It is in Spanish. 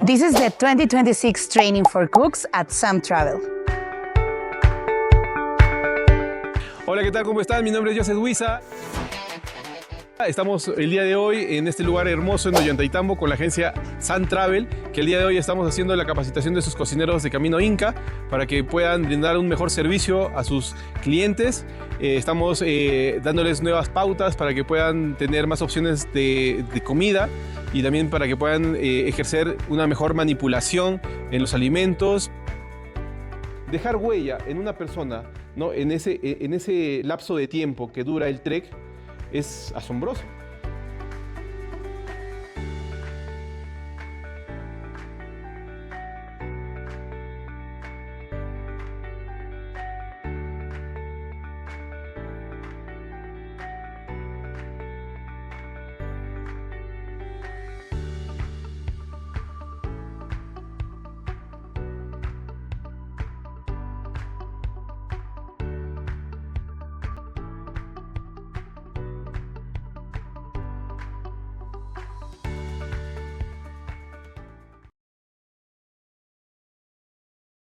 This is the 2026 training for cooks at SAM Travel. Hola, ¿qué tal? ¿Cómo están? Mi nombre es Joseph Huiza. Estamos el día de hoy en este lugar hermoso en Ollantaytambo con la agencia SAM Travel, que el día de hoy estamos haciendo la capacitación de sus cocineros de Camino Inca para que puedan brindar un mejor servicio a sus clientes. Estamos dándoles nuevas pautas para que puedan tener más opciones de comida y también para que puedan ejercer una mejor manipulación en los alimentos. Dejar huella en una persona, ¿no? en ese lapso de tiempo que dura el trek es asombroso.